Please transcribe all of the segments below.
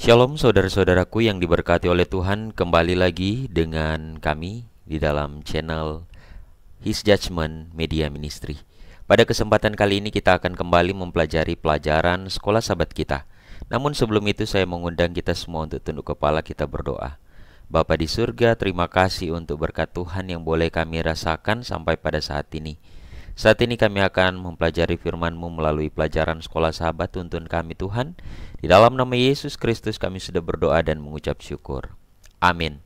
Shalom saudara-saudaraku yang diberkati oleh Tuhan, kembali lagi dengan kami di dalam channel His Judgment Media Ministry. Pada kesempatan kali ini kita akan kembali mempelajari pelajaran sekolah sahabat kita. Namun sebelum itu saya mengundang kita semua untuk tunduk kepala, kita berdoa. Bapa di surga, terima kasih untuk berkat Tuhan yang boleh kami rasakan sampai pada saat ini. Saat ini kami akan mempelajari firman-Mu melalui pelajaran sekolah sahabat. Tuntun kami Tuhan. Di dalam nama Yesus Kristus kami sudah berdoa dan mengucap syukur. Amin.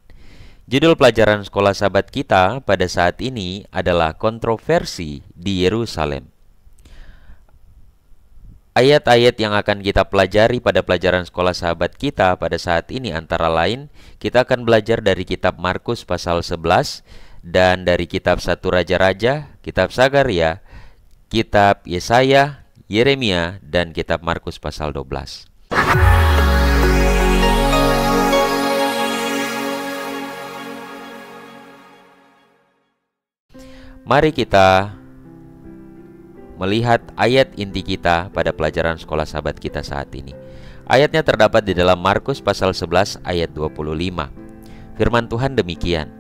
Judul pelajaran sekolah sahabat kita pada saat ini adalah kontroversi di Yerusalem. Ayat-ayat yang akan kita pelajari pada pelajaran sekolah sahabat kita pada saat ini antara lain, kita akan belajar dari kitab Markus pasal 11 dan dari kitab 1 Raja-Raja, kitab Sakaria, kitab Yesaya, Yeremia, dan kitab Markus pasal 12. Mari kita melihat ayat inti kita pada pelajaran sekolah sahabat kita saat ini. Ayatnya terdapat di dalam Markus pasal 11 ayat 25. Firman Tuhan demikian,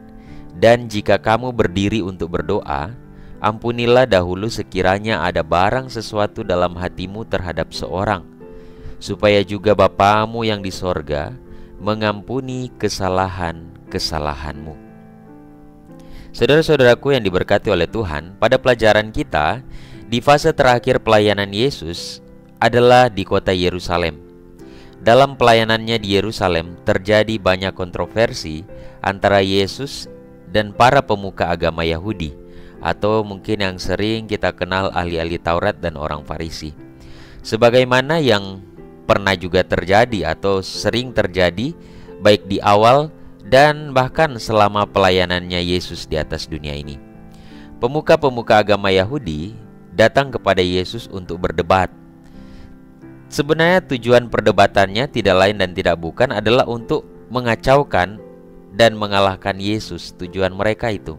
"Dan jika kamu berdiri untuk berdoa, ampunilah dahulu sekiranya ada barang sesuatu dalam hatimu terhadap seorang, supaya juga Bapamu yang di sorga mengampuni kesalahan-kesalahanmu." Saudara-saudaraku yang diberkati oleh Tuhan, pada pelajaran kita, di fase terakhir pelayanan Yesus adalah di kota Yerusalem. Dalam pelayanannya di Yerusalem terjadi banyak kontroversi antara Yesus dan para pemuka agama Yahudi, atau mungkin yang sering kita kenal ahli-ahli Taurat dan orang Farisi. Sebagaimana yang pernah juga terjadi atau sering terjadi baik di awal dan bahkan selama pelayanannya Yesus di atas dunia ini. Pemuka-pemuka agama Yahudi datang kepada Yesus untuk berdebat. Sebenarnya tujuan perdebatannya tidak lain dan tidak bukan adalah untuk mengacaukan dan mengalahkan Yesus. Tujuan mereka itu.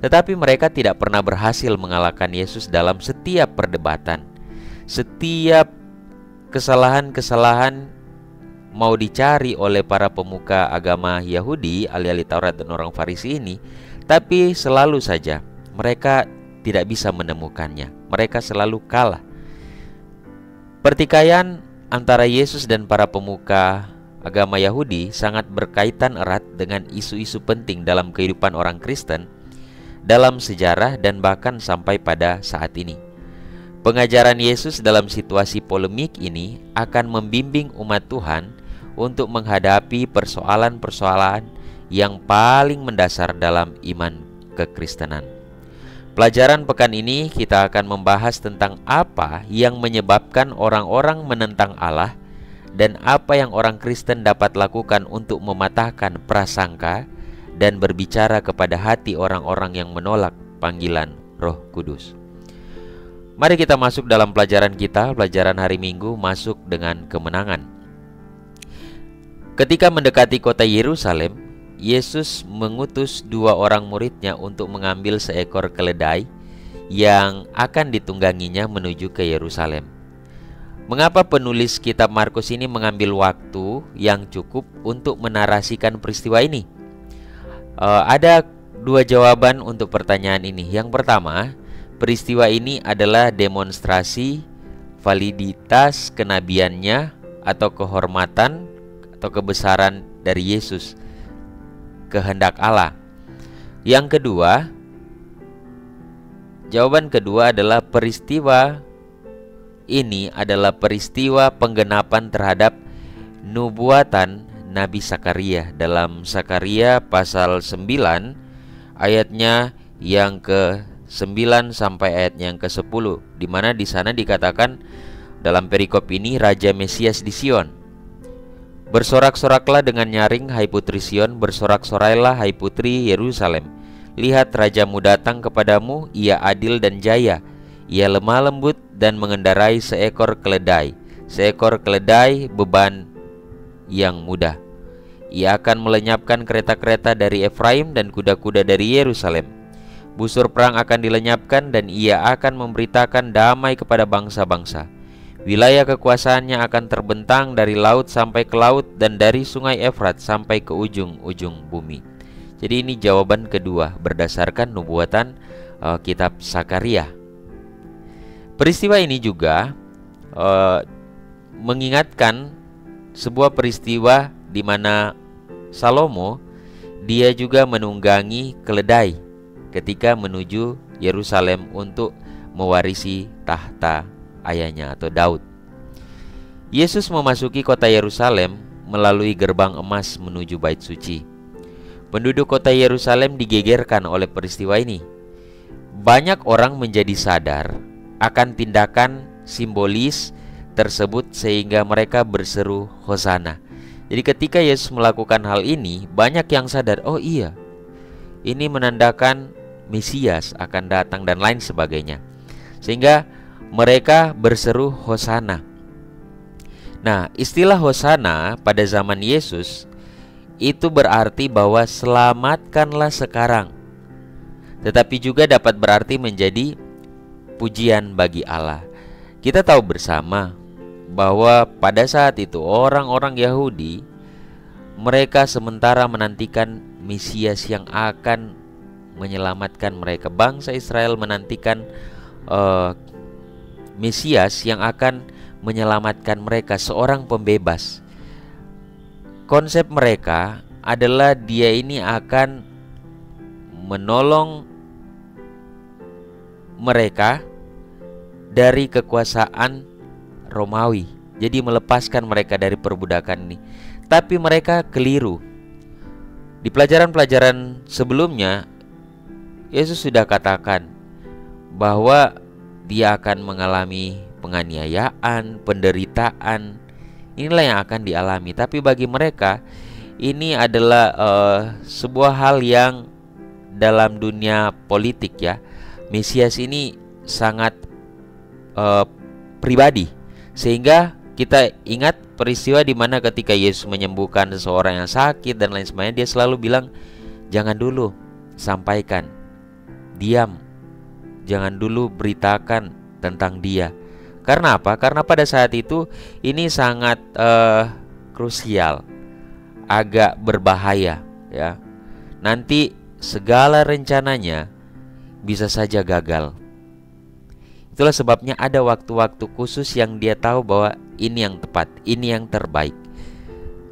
Tetapi mereka tidak pernah berhasil mengalahkan Yesus dalam setiap perdebatan. Setiap kesalahan-kesalahan mau dicari oleh para pemuka agama Yahudi, ahli-ahli Taurat dan orang Farisi ini, tapi selalu saja mereka tidak bisa menemukannya. Mereka selalu kalah. Pertikaian antara Yesus dan para pemuka agama Yahudi sangat berkaitan erat dengan isu-isu penting dalam kehidupan orang Kristen, dalam sejarah dan bahkan sampai pada saat ini. Pengajaran Yesus dalam situasi polemik ini akan membimbing umat Tuhan untuk menghadapi persoalan-persoalan yang paling mendasar dalam iman kekristenan. Pelajaran pekan ini kita akan membahas tentang apa yang menyebabkan orang-orang menentang Allah dan apa yang orang Kristen dapat lakukan untuk mematahkan prasangka dan berbicara kepada hati orang-orang yang menolak panggilan Roh Kudus. Mari kita masuk dalam pelajaran kita. Pelajaran hari Minggu masuk dengan kemenangan. Ketika mendekati kota Yerusalem, Yesus mengutus 2 orang muridnya untuk mengambil seekor keledai yang akan ditungganginya menuju ke Yerusalem. Mengapa penulis kitab Markus ini mengambil waktu yang cukup untuk menarasikan peristiwa ini? Ada 2 jawaban untuk pertanyaan ini. Yang pertama, peristiwa ini adalah demonstrasi validitas kenabiannya atau kehormatan atau kebesaran dari Yesus, kehendak Allah. Yang kedua, jawaban kedua adalah peristiwa ini adalah peristiwa penggenapan terhadap nubuatan Nabi Sakaria dalam Sakaria pasal 9 ayatnya yang ke-9 sampai ayatnya yang ke-10, di mana di sana dikatakan dalam perikop ini Raja Mesias di Sion. "Bersorak-soraklah dengan nyaring, hai putri Sion, bersorak-sorailah, hai putri Yerusalem. Lihat rajamu datang kepadamu, ia adil dan jaya. Ia lemah lembut dan mengendarai seekor keledai beban yang mudah. Ia akan melenyapkan kereta-kereta dari Efraim dan kuda-kuda dari Yerusalem. Busur perang akan dilenyapkan dan ia akan memberitakan damai kepada bangsa-bangsa. Wilayah kekuasaannya akan terbentang dari laut sampai ke laut dan dari sungai Efrat sampai ke ujung-ujung bumi. Jadi ini jawaban kedua berdasarkan nubuatan kitab Sakaria. Peristiwa ini juga mengingatkan sebuah peristiwa di mana Salomo dia juga menunggangi keledai ketika menuju Yerusalem untuk mewarisi tahta ayahnya atau Daud. Yesus memasuki kota Yerusalem melalui gerbang emas menuju bait suci. Penduduk kota Yerusalem digegerkan oleh peristiwa ini. Banyak orang menjadi sadar akan tindakan simbolis tersebut sehingga mereka berseru Hosana. Jadi ketika Yesus melakukan hal ini, banyak yang sadar, oh iya, ini menandakan Mesias akan datang dan lain sebagainya. Sehingga mereka berseru Hosana. Nah, istilah Hosana pada zaman Yesus itu berarti bahwa selamatkanlah sekarang, tetapi juga dapat berarti menjadi pujian bagi Allah. Kita tahu bersama bahwa pada saat itu orang-orang Yahudi mereka sementara menantikan Mesias yang akan menyelamatkan mereka. Bangsa Israel menantikan Mesias yang akan menyelamatkan mereka, seorang pembebas. Konsep mereka adalah dia ini akan menolong mereka dari kekuasaan Romawi. Jadi melepaskan mereka dari perbudakan ini. Tapi mereka keliru. Di pelajaran-pelajaran sebelumnya Yesus sudah katakan bahwa dia akan mengalami penganiayaan, penderitaan. Inilah yang akan dialami. Tapi bagi mereka ini adalah sebuah hal yang dalam dunia politik ya. Mesias ini sangat pribadi. Sehingga kita ingat peristiwa di mana ketika Yesus menyembuhkan seseorang yang sakit dan lain sebagainya, dia selalu bilang, jangan dulu sampaikan, diam, jangan dulu beritakan tentang dia. Karena apa? Karena pada saat itu ini sangat krusial, agak berbahaya ya. Nanti segala rencananya bisa saja gagal. Itulah sebabnya ada waktu-waktu khusus yang dia tahu bahwa ini yang tepat, ini yang terbaik.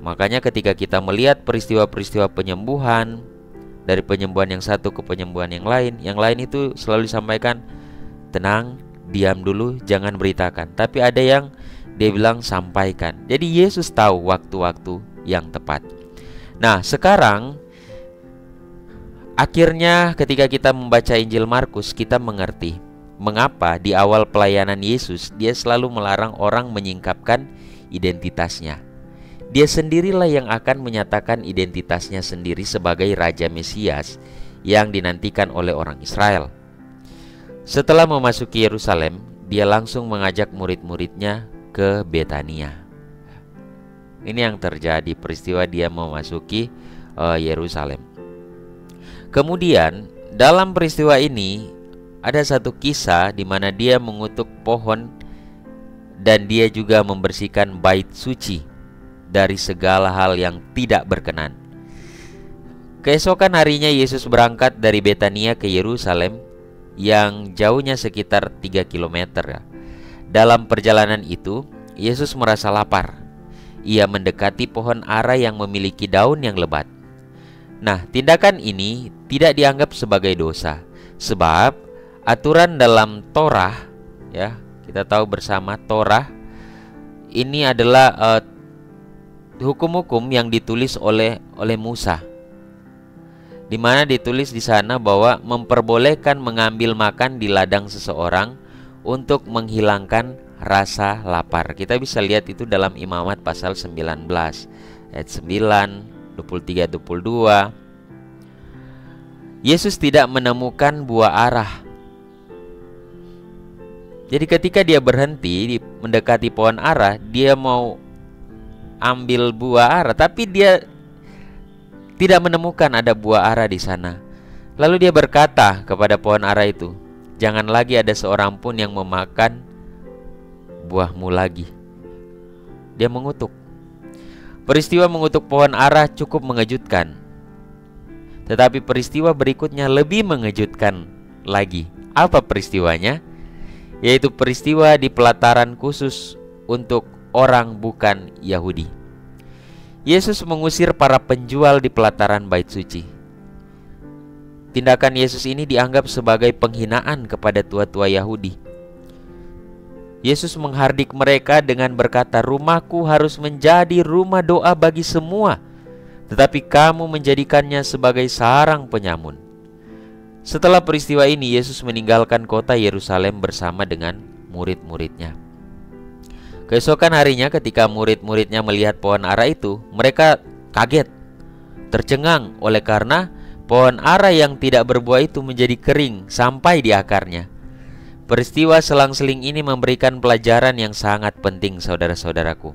Makanya ketika kita melihat peristiwa-peristiwa penyembuhan, dari penyembuhan yang satu ke penyembuhan yang lain itu selalu disampaikan, tenang, diam dulu, jangan beritakan. Tapi ada yang dia bilang sampaikan. Jadi Yesus tahu waktu-waktu yang tepat. Nah sekarang akhirnya ketika kita membaca Injil Markus, kita mengerti mengapa di awal pelayanan Yesus dia selalu melarang orang menyingkapkan identitasnya. Dia sendirilah yang akan menyatakan identitasnya sendiri sebagai Raja Mesias yang dinantikan oleh orang Israel. Setelah memasuki Yerusalem, dia langsung mengajak murid-muridnya ke Betania. Ini yang terjadi peristiwa dia memasuki Yerusalem. Kemudian dalam peristiwa ini ada satu kisah di mana dia mengutuk pohon dan dia juga membersihkan bait suci dari segala hal yang tidak berkenan. Keesokan harinya Yesus berangkat dari Betania ke Yerusalem yang jauhnya sekitar 3 km. Dalam perjalanan itu, Yesus merasa lapar. Ia mendekati pohon ara yang memiliki daun yang lebat. Nah, tindakan ini tidak dianggap sebagai dosa, sebab aturan dalam Torah, ya, kita tahu bersama Torah ini adalah hukum-hukum yang ditulis oleh Musa, di mana ditulis di sana bahwa memperbolehkan mengambil makan di ladang seseorang untuk menghilangkan rasa lapar. Kita bisa lihat itu dalam Imamat pasal 19 ayat 9, 23, 22. Yesus tidak menemukan buah ara. Jadi ketika dia berhenti mendekati pohon ara, dia mau ambil buah ara, tapi dia tidak menemukan ada buah ara di sana. Lalu dia berkata kepada pohon ara itu, jangan lagi ada seorang pun yang memakan buah-buahmu lagi. Dia mengutuk. Peristiwa mengutuk pohon ara cukup mengejutkan. Tetapi peristiwa berikutnya lebih mengejutkan lagi. Apa peristiwanya? Yaitu peristiwa di pelataran khusus untuk orang bukan Yahudi. Yesus mengusir para penjual di pelataran bait suci. Tindakan Yesus ini dianggap sebagai penghinaan kepada tua-tua Yahudi. Yesus menghardik mereka dengan berkata, "Rumahku harus menjadi rumah doa bagi semua, tetapi kamu menjadikannya sebagai sarang penyamun." Setelah peristiwa ini, Yesus meninggalkan kota Yerusalem bersama dengan murid-muridnya. Keesokan harinya ketika murid-muridnya melihat pohon ara itu, mereka kaget, tercengang oleh karena pohon ara yang tidak berbuah itu menjadi kering sampai di akarnya. Peristiwa selang-seling ini memberikan pelajaran yang sangat penting, saudara-saudaraku.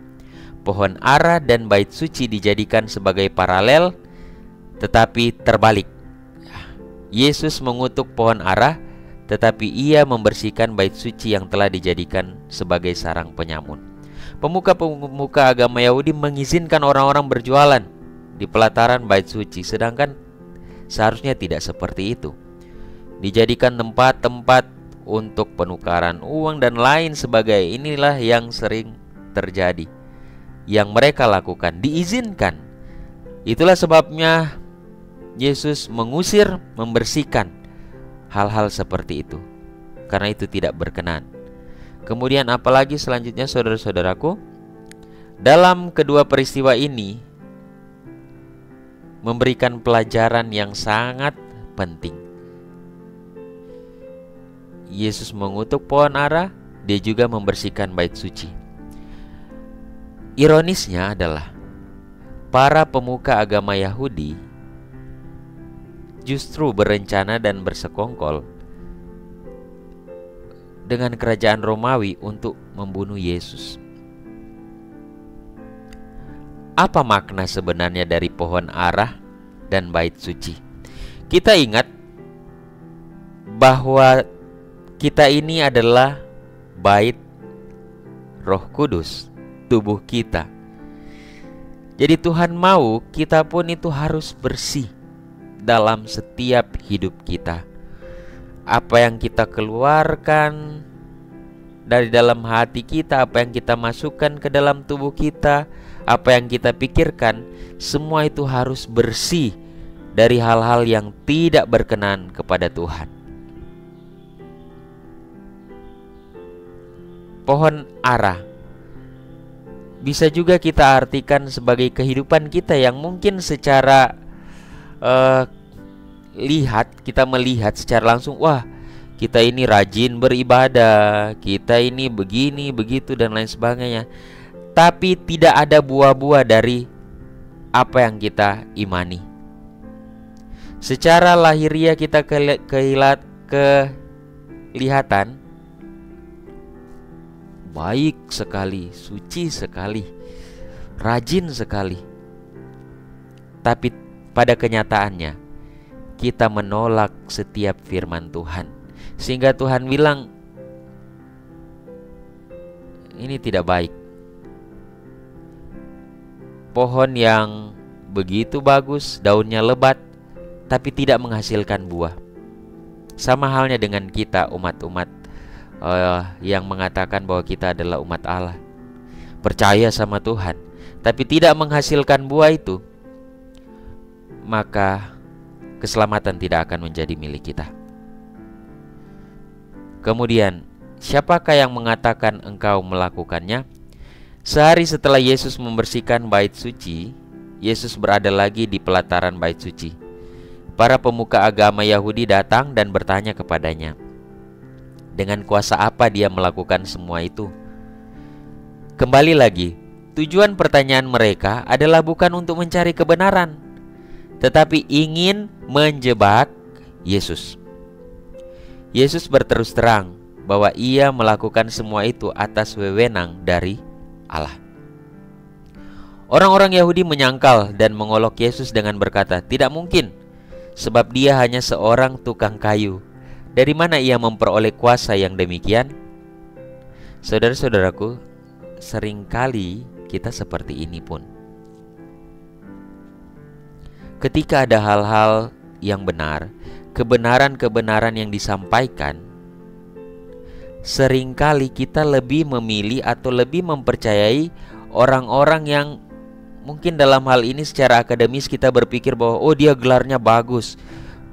Pohon ara dan bait suci dijadikan sebagai paralel, tetapi terbalik. Yesus mengutuk pohon ara, tetapi ia membersihkan bait suci yang telah dijadikan sebagai sarang penyamun. Pemuka-pemuka agama Yahudi mengizinkan orang-orang berjualan di pelataran bait suci, sedangkan seharusnya tidak seperti itu. Dijadikan tempat-tempat untuk penukaran uang dan lain sebagainya. Inilah yang sering terjadi, yang mereka lakukan, diizinkan. Itulah sebabnya Yesus mengusir, membersihkan hal-hal seperti itu, karena itu tidak berkenan. Kemudian apalagi selanjutnya, saudara-saudaraku, dalam kedua peristiwa ini memberikan pelajaran yang sangat penting. Yesus mengutuk pohon ara, dia juga membersihkan bait suci. Ironisnya adalah para pemuka agama Yahudi justru berencana dan bersekongkol dengan kerajaan Romawi untuk membunuh Yesus. Apa makna sebenarnya dari pohon ara dan bait suci? Kita ingat bahwa kita ini adalah bait Roh Kudus, tubuh kita. Jadi Tuhan mau kita pun itu harus bersih dalam setiap hidup kita. Apa yang kita keluarkan dari dalam hati kita, apa yang kita masukkan ke dalam tubuh kita, apa yang kita pikirkan, semua itu harus bersih dari hal-hal yang tidak berkenan kepada Tuhan. Pohon ara bisa juga kita artikan sebagai kehidupan kita yang mungkin secara kita melihat secara langsung, wah, kita ini rajin beribadah, kita ini begini, begitu dan lain sebagainya. Tapi tidak ada buah-buah dari apa yang kita imani. Secara lahiriah kita kelihatan baik sekali, suci sekali, rajin sekali. Tapi pada kenyataannya kita menolak setiap firman Tuhan, sehingga Tuhan bilang ini tidak baik. Pohon yang begitu bagus, daunnya lebat, tapi tidak menghasilkan buah. Sama halnya dengan kita, umat-umat yang mengatakan bahwa kita adalah umat Allah, percaya sama Tuhan, tapi tidak menghasilkan buah itu, maka keselamatan tidak akan menjadi milik kita. Kemudian, siapakah yang mengatakan engkau melakukannya? Sehari setelah Yesus membersihkan bait suci, Yesus berada lagi di pelataran bait suci. Para pemuka agama Yahudi datang dan bertanya kepadanya, dengan kuasa apa dia melakukan semua itu? Kembali lagi, tujuan pertanyaan mereka adalah bukan untuk mencari kebenaran, tetapi ingin menjebak Yesus. Yesus berterus terang bahwa ia melakukan semua itu atas wewenang dari Allah. Orang-orang Yahudi menyangkal dan mengolok Yesus dengan berkata, tidak mungkin, sebab dia hanya seorang tukang kayu. Dari mana ia memperoleh kuasa yang demikian? Saudara-saudaraku, seringkali kita seperti ini pun. Ketika ada hal-hal yang benar, kebenaran-kebenaran yang disampaikan, seringkali kita lebih memilih atau lebih mempercayai orang-orang yang mungkin dalam hal ini secara akademis kita berpikir bahwa oh, dia gelarnya bagus,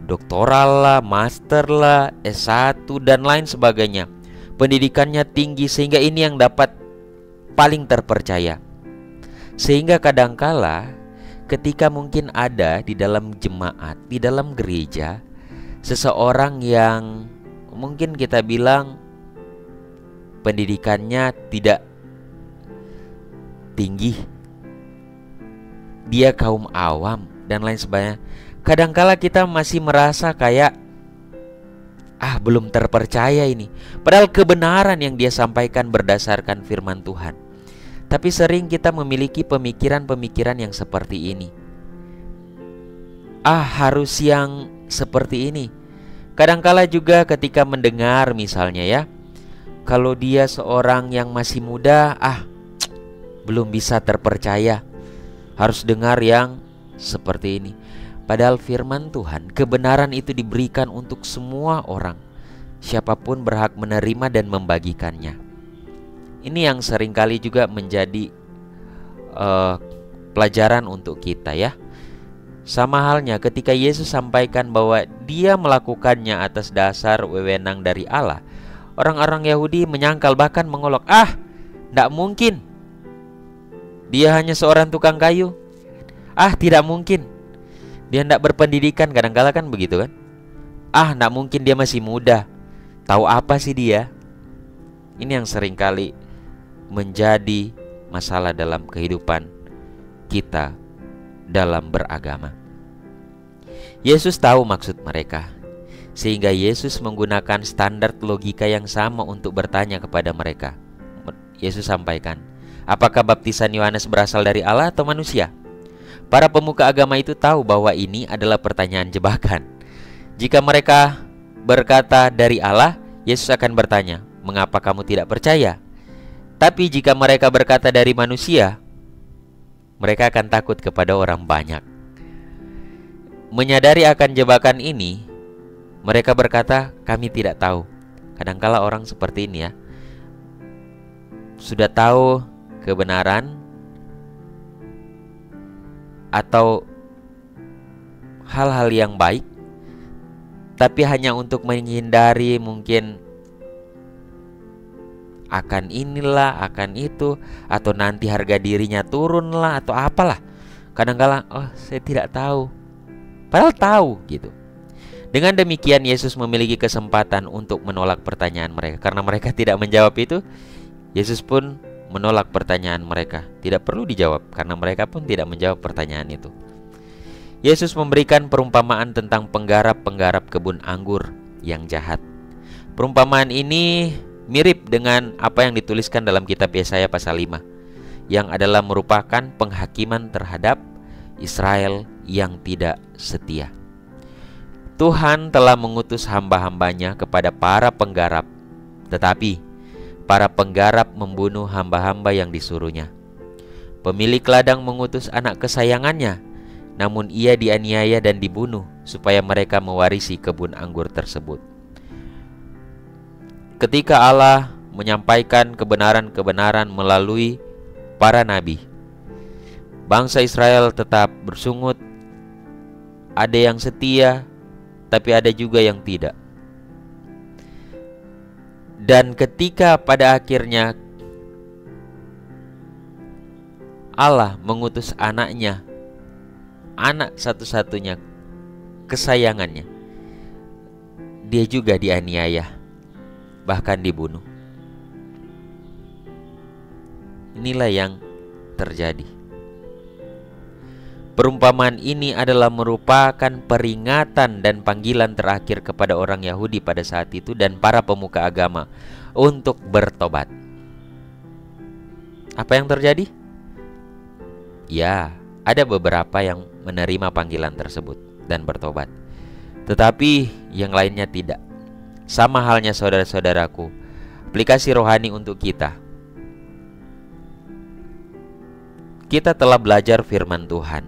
doktoral lah, master lah, S1 dan lain sebagainya. Pendidikannya tinggi sehingga ini yang dapat paling terpercaya. Sehingga kadangkala ketika mungkin ada di dalam jemaat, di dalam gereja, seseorang yang mungkin kita bilang pendidikannya tidak tinggi, dia kaum awam dan lain sebagainya, kadangkala kita masih merasa kayak belum terpercaya ini. Padahal kebenaran yang dia sampaikan berdasarkan firman Tuhan. Tapi sering kita memiliki pemikiran-pemikiran yang seperti ini. Harus yang seperti ini. Kadangkala juga ketika mendengar misalnya ya, kalau dia seorang yang masih muda, belum bisa terpercaya, harus dengar yang seperti ini. Padahal firman Tuhan, kebenaran itu diberikan untuk semua orang. Siapapun berhak menerima dan membagikannya. Ini yang seringkali juga menjadi pelajaran untuk kita ya. Sama halnya ketika Yesus sampaikan bahwa dia melakukannya atas dasar wewenang dari Allah, orang-orang Yahudi menyangkal bahkan mengolok, tidak mungkin. Dia hanya seorang tukang kayu. Tidak mungkin. Dia tidak berpendidikan, kadang-kala kan begitu kan. Tidak mungkin, dia masih muda. Tahu apa sih dia? Ini yang seringkali menjadi masalah dalam kehidupan kita dalam beragama. Yesus tahu maksud mereka, sehingga Yesus menggunakan standar logika yang sama untuk bertanya kepada mereka. Yesus sampaikan, apakah baptisan Yohanes berasal dari Allah atau manusia? Para pemuka agama itu tahu bahwa ini adalah pertanyaan jebakan. Jika mereka berkata dari Allah, Yesus akan bertanya, mengapa kamu tidak percaya? Tapi jika mereka berkata dari manusia, mereka akan takut kepada orang banyak. Menyadari akan jebakan ini, mereka berkata, kami tidak tahu. Kadangkala orang seperti ini ya, sudah tahu kebenaran atau hal-hal yang baik, tapi hanya untuk menghindari mungkin akan inilah, akan itu, atau nanti harga dirinya turun lah, atau apalah. Kadang-kala, saya tidak tahu, padahal tahu gitu. Dengan demikian Yesus memiliki kesempatan untuk menolak pertanyaan mereka. Karena mereka tidak menjawab itu, Yesus pun menolak pertanyaan mereka. Tidak perlu dijawab karena mereka pun tidak menjawab pertanyaan itu. Yesus memberikan perumpamaan tentang penggarap-penggarap kebun anggur yang jahat. Perumpamaan ini mirip dengan apa yang dituliskan dalam kitab Yesaya pasal 5, yang adalah merupakan penghakiman terhadap Israel yang tidak setia. Tuhan telah mengutus hamba-hambanya kepada para penggarap, tetapi para penggarap membunuh hamba-hamba yang disuruhnya. Pemilik ladang mengutus anak kesayangannya, namun ia dianiaya dan dibunuh supaya mereka mewarisi kebun anggur tersebut. Ketika Allah menyampaikan kebenaran-kebenaran melalui para nabi, bangsa Israel tetap bersungut. Ada yang setia, tapi ada juga yang tidak. Dan ketika pada akhirnya Allah mengutus anaknya, anak satu-satunya kesayangannya, dia juga dianiaya, bahkan dibunuh. Inilah yang terjadi. Perumpamaan ini adalah merupakan peringatan dan panggilan terakhir kepada orang Yahudi pada saat itu dan para pemuka agama untuk bertobat. Apa yang terjadi? Ya, ada beberapa yang menerima panggilan tersebut dan bertobat, tetapi yang lainnya tidak. Sama halnya saudara-saudaraku, aplikasi rohani untuk kita. Kita telah belajar firman Tuhan.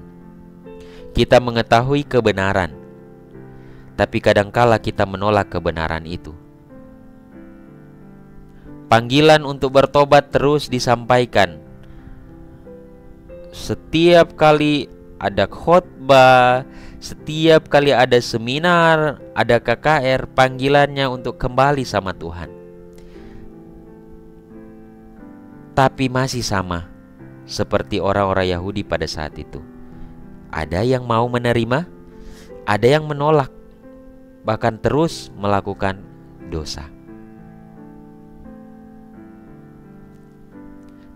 Kita mengetahui kebenaran, tapi kadangkala kita menolak kebenaran itu. Panggilan untuk bertobat terus disampaikan. Setiap kali ada khotbah, setiap kali ada seminar, ada KKR, panggilannya untuk kembali sama Tuhan. Tapi masih sama seperti orang-orang Yahudi pada saat itu. Ada yang mau menerima, ada yang menolak, bahkan terus melakukan dosa.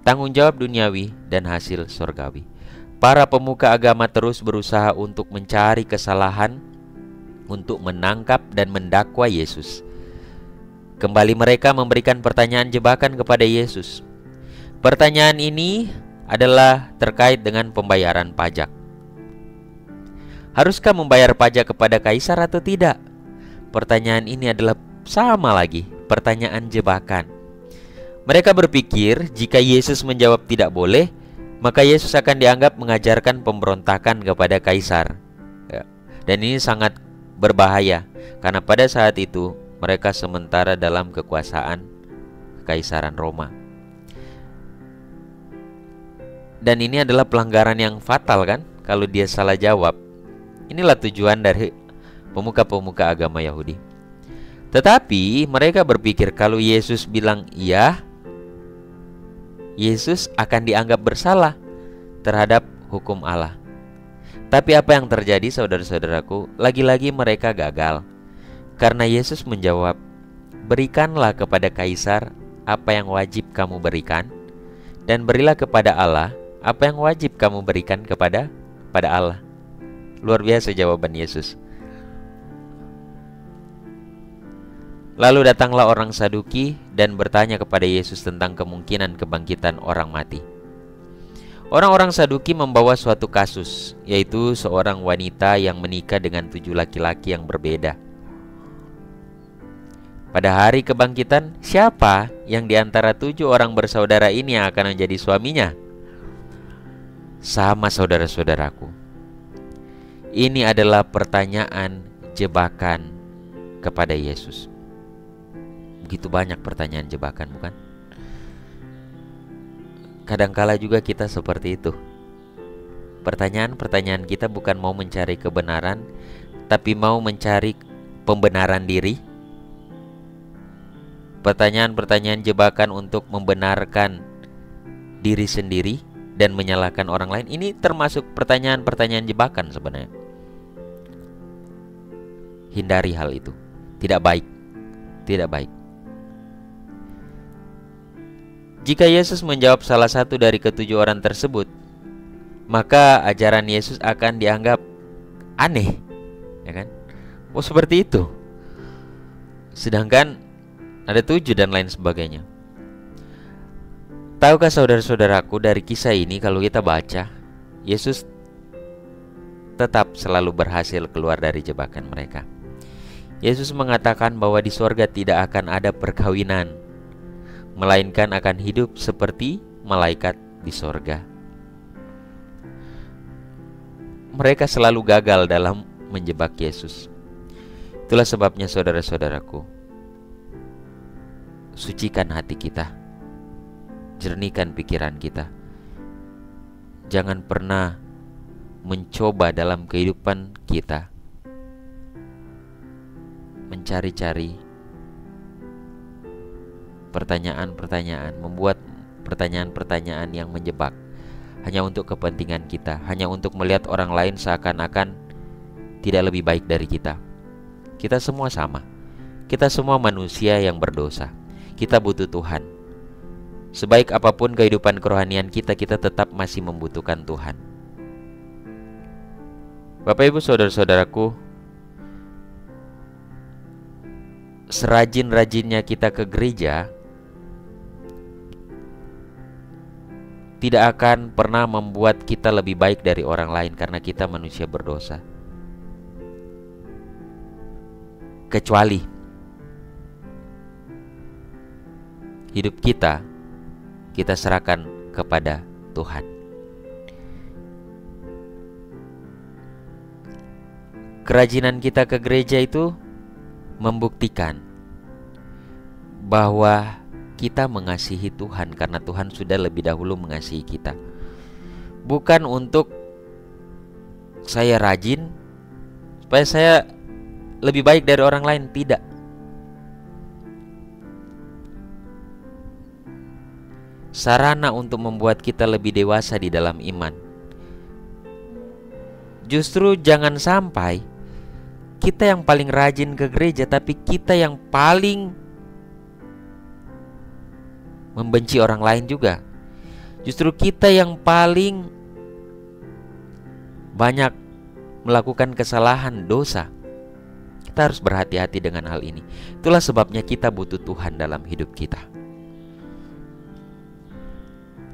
Tanggung jawab duniawi dan hasil surgawi. Para pemuka agama terus berusaha untuk mencari kesalahan, untuk menangkap dan mendakwa Yesus. Kembali mereka memberikan pertanyaan jebakan kepada Yesus. Pertanyaan ini adalah terkait dengan pembayaran pajak. Haruskah membayar pajak kepada kaisar atau tidak? Pertanyaan ini adalah sama lagi, pertanyaan jebakan. Mereka berpikir jika Yesus menjawab tidak boleh, maka Yesus akan dianggap mengajarkan pemberontakan kepada kaisar. Dan ini sangat berbahaya, karena pada saat itu mereka sementara dalam kekuasaan Kekaisaran Roma. Dan ini adalah pelanggaran yang fatal kan, kalau dia salah jawab. Inilah tujuan dari pemuka-pemuka agama Yahudi. Tetapi mereka berpikir kalau Yesus bilang iya, Yesus akan dianggap bersalah terhadap hukum Allah. Tapi apa yang terjadi, saudara-saudaraku? Lagi-lagi mereka gagal. Karena Yesus menjawab, berikanlah kepada kaisar apa yang wajib kamu berikan, dan berilah kepada Allah apa yang wajib kamu berikan kepada Allah. Luar biasa jawaban Yesus. Lalu datanglah orang Saduki dan bertanya kepada Yesus tentang kemungkinan kebangkitan orang mati. Orang-orang Saduki membawa suatu kasus, yaitu seorang wanita yang menikah dengan 7 laki-laki yang berbeda. Pada hari kebangkitan, siapa yang di antara 7 orang bersaudara ini yang akan menjadi suaminya? Sama saudara-saudaraku. Ini adalah pertanyaan jebakan kepada Yesus. Begitu banyak pertanyaan jebakan, bukan? Kadangkala juga kita seperti itu. Pertanyaan-pertanyaan kita bukan mau mencari kebenaran, tapi mau mencari pembenaran diri. Pertanyaan-pertanyaan jebakan untuk membenarkan diri sendiri dan menyalahkan orang lain. Ini termasuk pertanyaan-pertanyaan jebakan sebenarnya. Hindari hal itu. Tidak baik. Tidak baik. Jika Yesus menjawab salah satu dari ke-7 orang tersebut, maka ajaran Yesus akan dianggap aneh, ya kan? Oh, seperti itu. Sedangkan ada 7 dan lain sebagainya. Tahukah saudara-saudaraku, dari kisah ini kalau kita baca, Yesus tetap selalu berhasil keluar dari jebakan mereka. Yesus mengatakan bahwa di sorga tidak akan ada perkawinan, melainkan akan hidup seperti malaikat di sorga. Mereka selalu gagal dalam menjebak Yesus. Itulah sebabnya saudara-saudaraku, sucikan hati kita, jernihkan pikiran kita. Jangan pernah mencoba dalam kehidupan kita mencari-cari pertanyaan-pertanyaan, membuat pertanyaan-pertanyaan yang menjebak hanya untuk kepentingan kita, hanya untuk melihat orang lain seakan-akan tidak lebih baik dari kita. Kita semua sama. Kita semua manusia yang berdosa. Kita butuh Tuhan. Sebaik apapun kehidupan kerohanian kita, kita tetap masih membutuhkan Tuhan. Bapak Ibu saudara-saudaraku, serajin-rajinnya kita ke gereja tidak akan pernah membuat kita lebih baik dari orang lain, karena kita manusia berdosa. Kecuali hidup kita, kita serahkan kepada Tuhan. Kerajinan kita ke gereja itu membuktikan bahwa kita mengasihi Tuhan, karena Tuhan sudah lebih dahulu mengasihi kita. Bukan untuk saya rajin supaya saya lebih baik dari orang lain, tidak. Sarana untuk membuat kita lebih dewasa di dalam iman. Justru jangan sampai kita yang paling rajin ke gereja, tapi kita yang paling membenci orang lain juga. Justru kita yang paling banyak melakukan kesalahan, dosa. Kita harus berhati-hati dengan hal ini. Itulah sebabnya kita butuh Tuhan dalam hidup kita.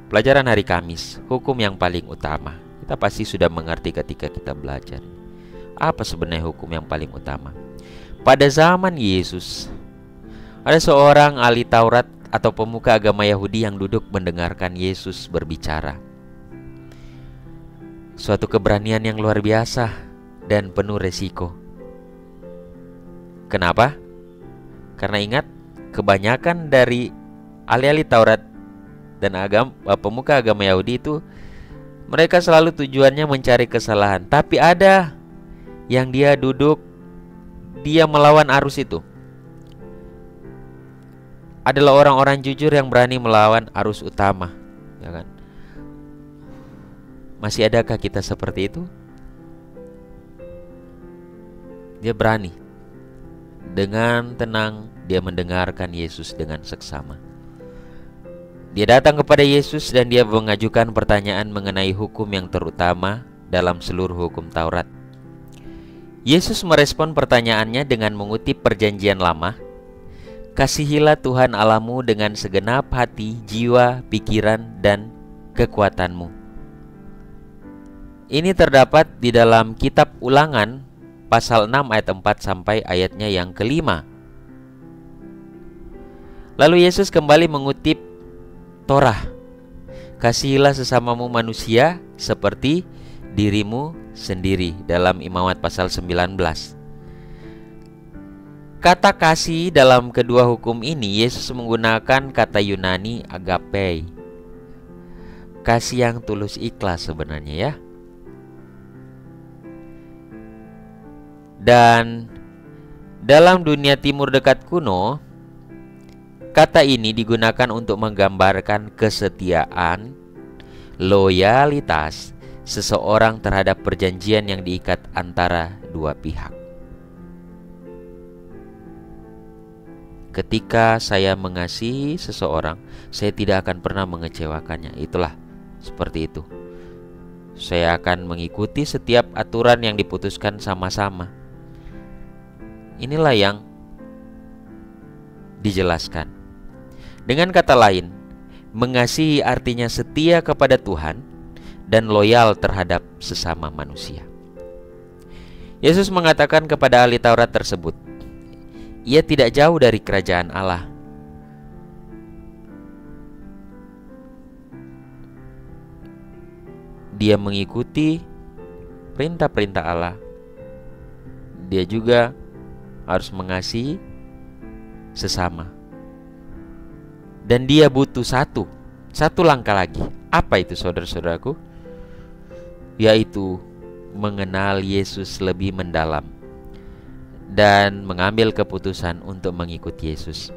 Pelajaran hari Kamis, hukum yang paling utama. Kita pasti sudah mengerti ketika kita belajar. Apa sebenarnya hukum yang paling utama? Pada zaman Yesus, ada seorang ahli Taurat atau pemuka agama Yahudi yang duduk mendengarkan Yesus berbicara. Suatu keberanian yang luar biasa dan penuh resiko. Kenapa? Karena ingat, kebanyakan dari ahli-ahli Taurat dan pemuka agama Yahudi itu, mereka selalu tujuannya mencari kesalahan. Tapi ada yang dia duduk, dia melawan arus itu. Adalah orang-orang jujur yang berani melawan arus utama, ya kan? Masih adakah kita seperti itu? Dia berani. Dengan tenang dia mendengarkan Yesus dengan seksama. Dia datang kepada Yesus dan dia mengajukan pertanyaan mengenai hukum yang terutama dalam seluruh hukum Taurat. Yesus merespon pertanyaannya dengan mengutip Perjanjian Lama. Kasihilah Tuhan Allahmu dengan segenap hati, jiwa, pikiran, dan kekuatanmu. Ini terdapat di dalam kitab Ulangan pasal 6 ayat 4 sampai ayatnya yang kelima. Lalu Yesus kembali mengutip Torah. Kasihilah sesamamu manusia seperti dirimu sendiri dalam Imamat pasal 19. Kata kasih dalam kedua hukum ini Yesus menggunakan kata Yunani agape. Kasih yang tulus ikhlas sebenarnya, ya. Dan dalam dunia timur dekat kuno, kata ini digunakan untuk menggambarkan kesetiaan, loyalitas seseorang terhadap perjanjian yang diikat antara dua pihak. Ketika saya mengasihi seseorang, saya tidak akan pernah mengecewakannya. Itulah seperti itu. Saya akan mengikuti setiap aturan yang diputuskan sama-sama. Inilah yang dijelaskan. Dengan kata lain, mengasihi artinya setia kepada Tuhan dan loyal terhadap sesama manusia. Yesus mengatakan kepada ahli Taurat tersebut, ia tidak jauh dari kerajaan Allah. Dia mengikuti perintah-perintah Allah. Dia juga harus mengasihi sesama. Dan dia butuh satu langkah lagi. Apa itu, saudara-saudaraku? Yaitu mengenal Yesus lebih mendalam dan mengambil keputusan untuk mengikut Yesus.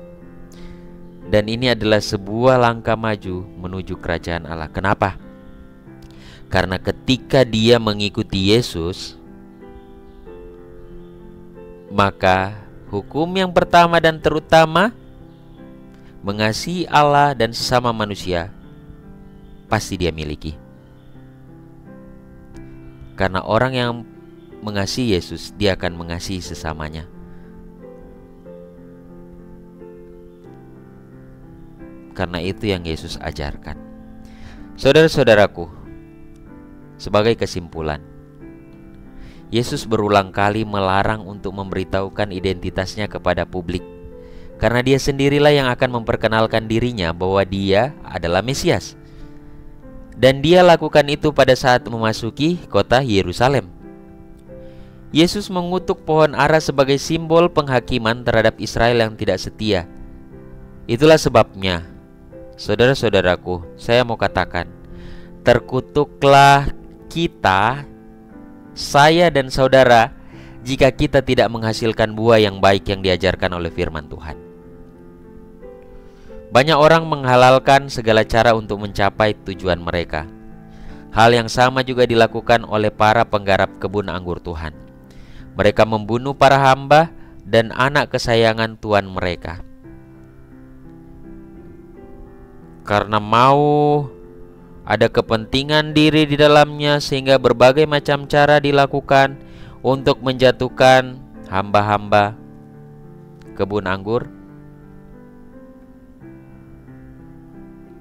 Dan ini adalah sebuah langkah maju menuju kerajaan Allah. Kenapa? Karena ketika dia mengikuti Yesus, maka hukum yang pertama dan terutama, mengasihi Allah dan sesama manusia, pasti dia miliki. Karena orang yang mengasihi Yesus, dia akan mengasihi sesamanya. Karena itu yang Yesus ajarkan. Saudara-saudaraku, sebagai kesimpulan, Yesus berulang kali melarang untuk memberitahukan identitasnya kepada publik, karena dia sendirilah yang akan memperkenalkan dirinya bahwa dia adalah Mesias. Dan dia lakukan itu pada saat memasuki kota Yerusalem. Yesus mengutuk pohon ara sebagai simbol penghakiman terhadap Israel yang tidak setia. Itulah sebabnya, saudara-saudaraku, saya mau katakan, terkutuklah kita, saya dan saudara, jika kita tidak menghasilkan buah yang baik yang diajarkan oleh firman Tuhan. Banyak orang menghalalkan segala cara untuk mencapai tujuan mereka. Hal yang sama juga dilakukan oleh para penggarap kebun anggur Tuhan. Mereka membunuh para hamba dan anak kesayangan Tuhan mereka, karena mau ada kepentingan diri di dalamnya, sehingga berbagai macam cara dilakukan untuk menjatuhkan hamba-hamba kebun anggur.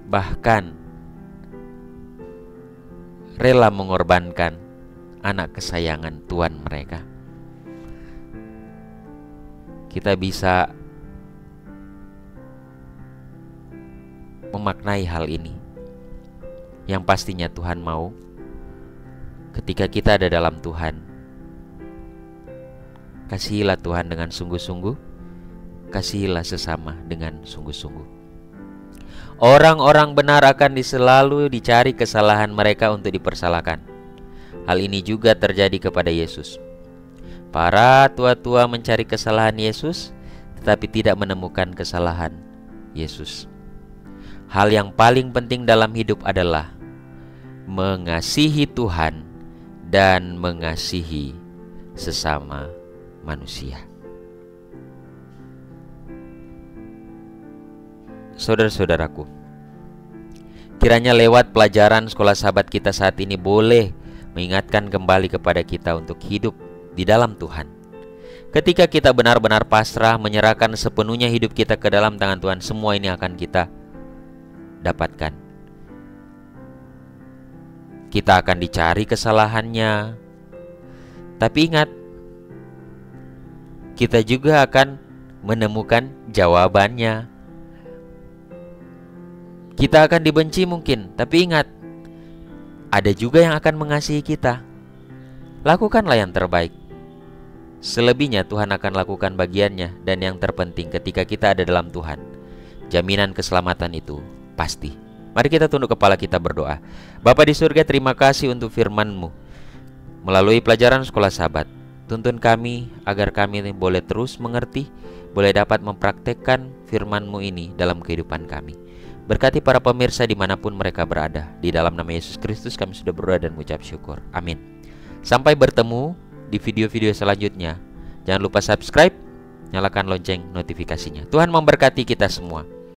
Bahkan rela mengorbankan anak kesayangan Tuhan mereka. Kita bisa memaknai hal ini. Yang pastinya Tuhan mau ketika kita ada dalam Tuhan, kasihilah Tuhan dengan sungguh-sungguh, kasihilah sesama dengan sungguh-sungguh. Orang-orang benar akan selalu dicari kesalahan mereka untuk dipersalahkan. Hal ini juga terjadi kepada Yesus. Para tua-tua mencari kesalahan Yesus, tetapi tidak menemukan kesalahan Yesus. Hal yang paling penting dalam hidup adalah mengasihi Tuhan dan mengasihi sesama manusia. Saudara-saudaraku, kiranya lewat pelajaran sekolah sahabat kita saat ini boleh mengingatkan kembali kepada kita untuk hidup di dalam Tuhan. Ketika kita benar-benar pasrah, menyerahkan sepenuhnya hidup kita ke dalam tangan Tuhan, semua ini akan kita dapatkan. Kita akan dicari kesalahannya, tapi ingat, kita juga akan menemukan jawabannya. Kita akan dibenci mungkin, tapi ingat, ada juga yang akan mengasihi kita. Lakukanlah yang terbaik. Selebihnya Tuhan akan lakukan bagiannya. Dan yang terpenting, ketika kita ada dalam Tuhan, jaminan keselamatan itu pasti. Mari kita tunduk kepala, kita berdoa. Bapa di surga, terima kasih untuk firman-Mu. Melalui pelajaran sekolah sahabat, tuntun kami agar kami boleh terus mengerti, boleh dapat mempraktekkan firman-Mu ini dalam kehidupan kami. Berkati para pemirsa dimanapun mereka berada. Di dalam nama Yesus Kristus kami sudah berdoa dan mengucap syukur. Amin. Sampai bertemu di video-video selanjutnya. Jangan lupa subscribe, nyalakan lonceng notifikasinya. Tuhan memberkati kita semua.